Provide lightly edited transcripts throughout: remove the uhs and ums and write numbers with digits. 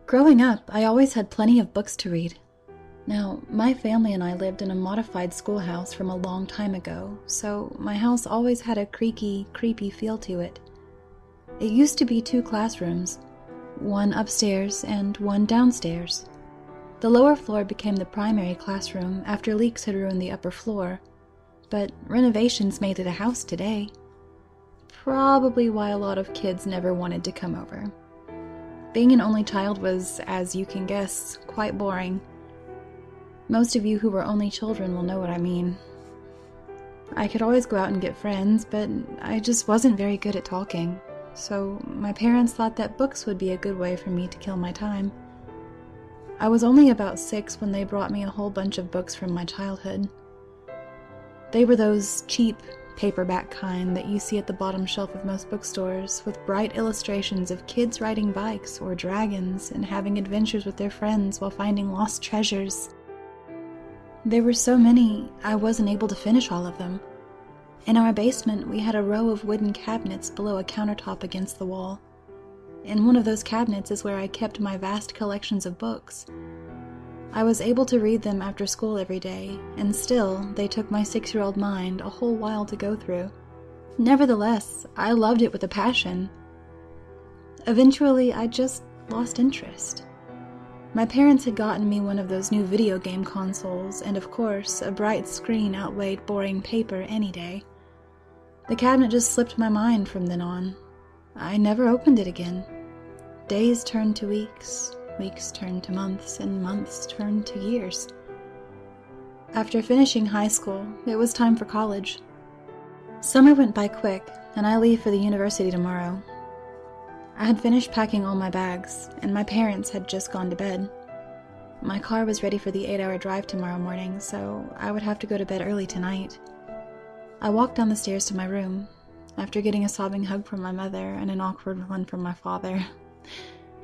Growing up, I always had plenty of books to read. Now, my family and I lived in a modified schoolhouse from a long time ago, so my house always had a creaky, creepy feel to it. It used to be 2 classrooms, one upstairs and one downstairs. The lower floor became the primary classroom after leaks had ruined the upper floor, but renovations made it a house today. Probably why a lot of kids never wanted to come over. Being an only child was, as you can guess, quite boring. Most of you who were only children will know what I mean. I could always go out and get friends, but I just wasn't very good at talking, so my parents thought that books would be a good way for me to kill my time. I was only about 6 when they brought me a whole bunch of books from my childhood. They were those cheap, paperback kind that you see at the bottom shelf of most bookstores, with bright illustrations of kids riding bikes or dragons and having adventures with their friends while finding lost treasures. There were so many, I wasn't able to finish all of them. In our basement, we had a row of wooden cabinets below a countertop against the wall. In one of those cabinets is where I kept my vast collections of books. I was able to read them after school every day, and still, they took my 6-year-old mind a whole while to go through. Nevertheless, I loved it with a passion. Eventually, I just lost interest. My parents had gotten me one of those new video game consoles, and of course, a bright screen outweighed boring paper any day. The cabinet just slipped my mind from then on. I never opened it again. Days turned to weeks, weeks turned to months, and months turned to years. After finishing high school, it was time for college. Summer went by quick, and I leave for the university tomorrow. I had finished packing all my bags, and my parents had just gone to bed. My car was ready for the 8-hour drive tomorrow morning, so I would have to go to bed early tonight. I walked down the stairs to my room, after getting a sobbing hug from my mother and an awkward one from my father.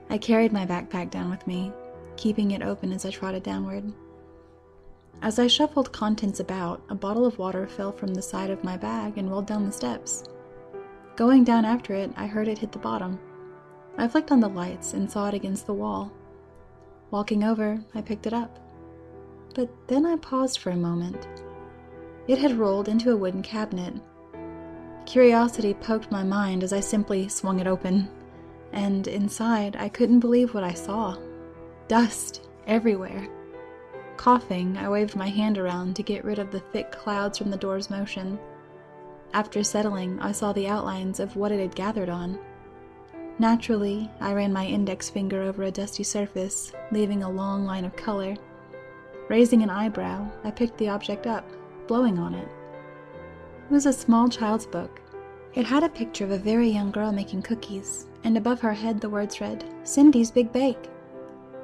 I carried my backpack down with me, keeping it open as I trotted downward. As I shuffled contents about, a bottle of water fell from the side of my bag and rolled down the steps. Going down after it, I heard it hit the bottom. I flicked on the lights and saw it against the wall. Walking over, I picked it up. But then I paused for a moment. It had rolled into a wooden cabinet. Curiosity poked my mind as I simply swung it open, and inside I couldn't believe what I saw. Dust everywhere. Coughing, I waved my hand around to get rid of the thick clouds from the door's motion. After settling, I saw the outlines of what it had gathered on. Naturally, I ran my index finger over a dusty surface, leaving a long line of color. Raising an eyebrow, I picked the object up, blowing on it. It was a small child's book. It had a picture of a very young girl making cookies, and above her head the words read, "Cindy's Big Bake."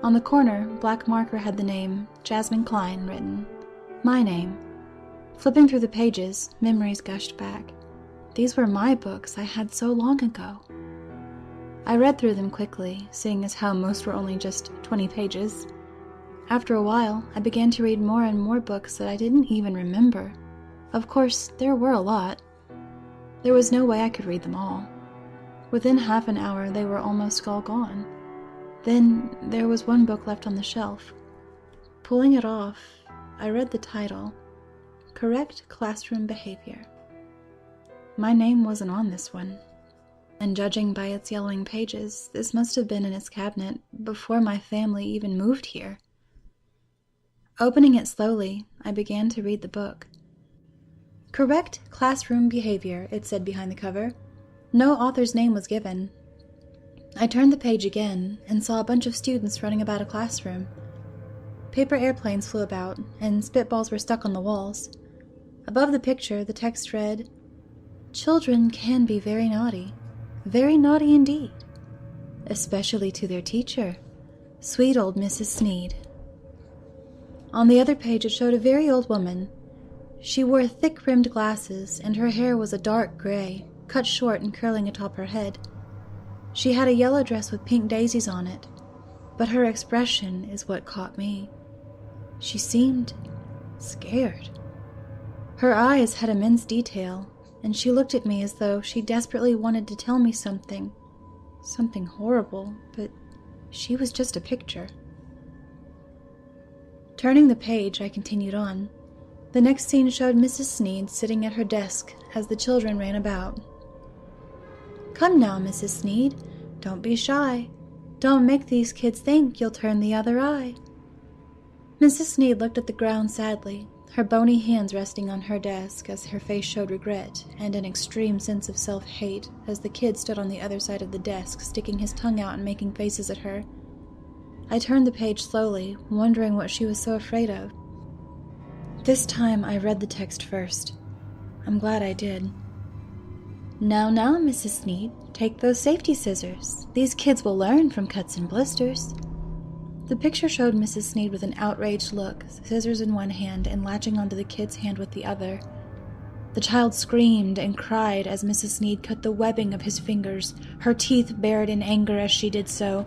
On the corner, black marker had the name, Jasmine Klein, written. My name. Flipping through the pages, memories gushed back. These were my books I had so long ago. I read through them quickly, seeing as how most were only just 20 pages. After a while, I began to read more and more books that I didn't even remember. Of course, there were a lot. There was no way I could read them all. Within half an hour, they were almost all gone. Then, there was one book left on the shelf. Pulling it off, I read the title, Correct Classroom Behavior. My name wasn't on this one, and judging by its yellowing pages, this must have been in its cabinet before my family even moved here. Opening it slowly, I began to read the book. Correct Classroom Behavior, it said behind the cover. No author's name was given. I turned the page again and saw a bunch of students running about a classroom. Paper airplanes flew about, and spitballs were stuck on the walls. Above the picture, the text read, Children can be very naughty indeed, especially to their teacher, sweet old Mrs. Sneed. On the other page, it showed a very old woman. She wore thick-rimmed glasses, and her hair was a dark gray, cut short and curling atop her head. She had a yellow dress with pink daisies on it, but her expression is what caught me. She seemed scared. Her eyes had immense detail, and she looked at me as though she desperately wanted to tell me something horrible, but She was just a picture. Turning the page, I continued on. The next scene showed Mrs. Sneed sitting at her desk as the children ran about. "Come now, Mrs. Sneed, don't be shy. Don't make these kids think you'll turn the other eye." Mrs. Sneed looked at the ground sadly, her bony hands resting on her desk as her face showed regret and an extreme sense of self-hate as the kid stood on the other side of the desk, sticking his tongue out and making faces at her. I turned the page slowly, wondering what she was so afraid of. This time I read the text first. I'm glad I did. "Now, Mrs. Sneed, take those safety scissors. These kids will learn from cuts and blisters." The picture showed Mrs. Sneed with an outraged look, scissors in one hand and latching onto the kid's hand with the other. The child screamed and cried as Mrs. Sneed cut the webbing of his fingers, her teeth bared in anger as she did so.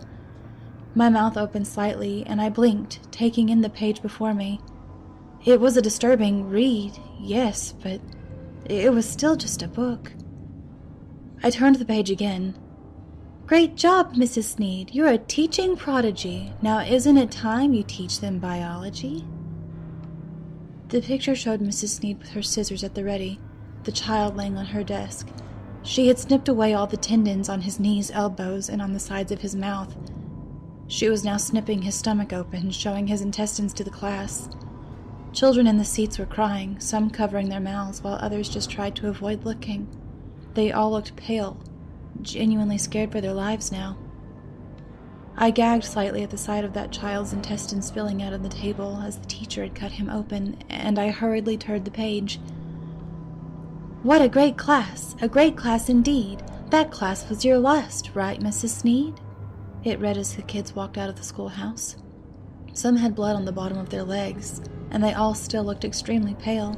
My mouth opened slightly, and I blinked, taking in the page before me. It was a disturbing read, yes, but it was still just a book. I turned the page again. "Great job, Mrs. Sneed. You're a teaching prodigy. Now isn't it time you teach them biology?" The picture showed Mrs. Sneed with her scissors at the ready, the child laying on her desk. She had snipped away all the tendons on his knees, elbows, and on the sides of his mouth. She was now snipping his stomach open, showing his intestines to the class. Children in the seats were crying, some covering their mouths, while others just tried to avoid looking. They all looked pale, genuinely scared for their lives now. I gagged slightly at the sight of that child's intestines spilling out on the table as the teacher had cut him open, and I hurriedly turned the page. "What a great class indeed. That class was your last, right, Mrs. Sneed?" It read as the kids walked out of the schoolhouse. Some had blood on the bottom of their legs, and they all still looked extremely pale.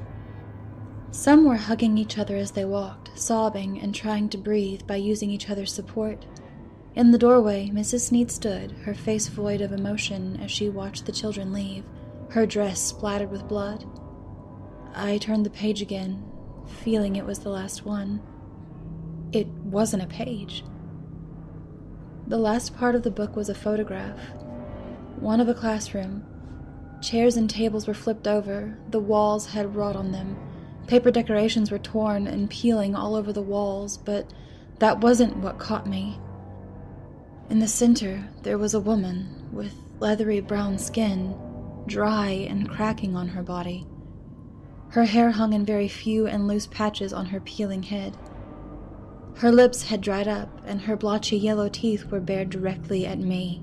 Some were hugging each other as they walked, sobbing and trying to breathe by using each other's support. In the doorway, Mrs. Sneed stood, her face void of emotion as she watched the children leave, her dress splattered with blood. I turned the page again, feeling it was the last one. It wasn't a page. The last part of the book was a photograph. One of a classroom. Chairs and tables were flipped over, the walls had rot on them. Paper decorations were torn and peeling all over the walls, but that wasn't what caught me. In the center, there was a woman with leathery brown skin, dry and cracking on her body. Her hair hung in very few and loose patches on her peeling head. Her lips had dried up, and her blotchy yellow teeth were bared directly at me.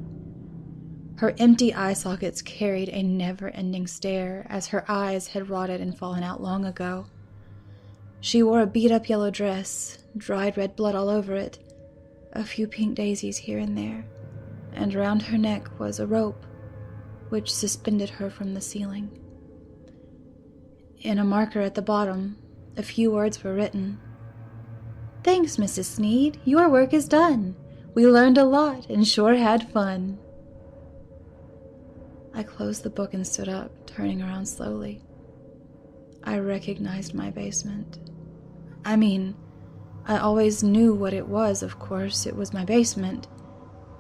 Her empty eye sockets carried a never-ending stare, as her eyes had rotted and fallen out long ago. She wore a beat-up yellow dress, dried red blood all over it, a few pink daisies here and there, and around her neck was a rope, which suspended her from the ceiling. In a marker at the bottom, a few words were written. "Thanks, Mrs. Sneed. Your work is done. We learned a lot and sure had fun." I closed the book and stood up, turning around slowly. I recognized my basement. I mean, I always knew what it was, of course. It was my basement.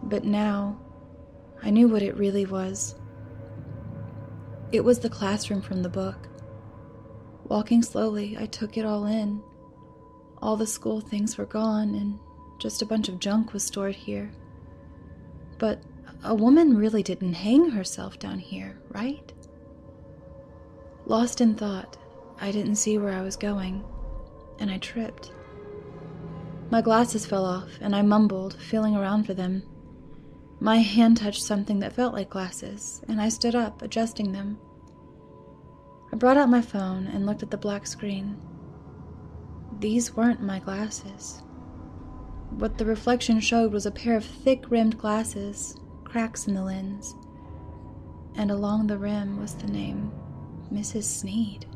But now, I knew what it really was. It was the classroom from the book. Walking slowly, I took it all in. All the school things were gone, and just a bunch of junk was stored here. But a woman really didn't hang herself down here, right? Lost in thought, I didn't see where I was going, and I tripped. My glasses fell off, and I mumbled, feeling around for them. My hand touched something that felt like glasses, and I stood up, adjusting them. I brought out my phone and looked at the black screen. These weren't my glasses. What the reflection showed was a pair of thick-rimmed glasses, cracks in the lens, and along the rim was the name Mrs. Sneed.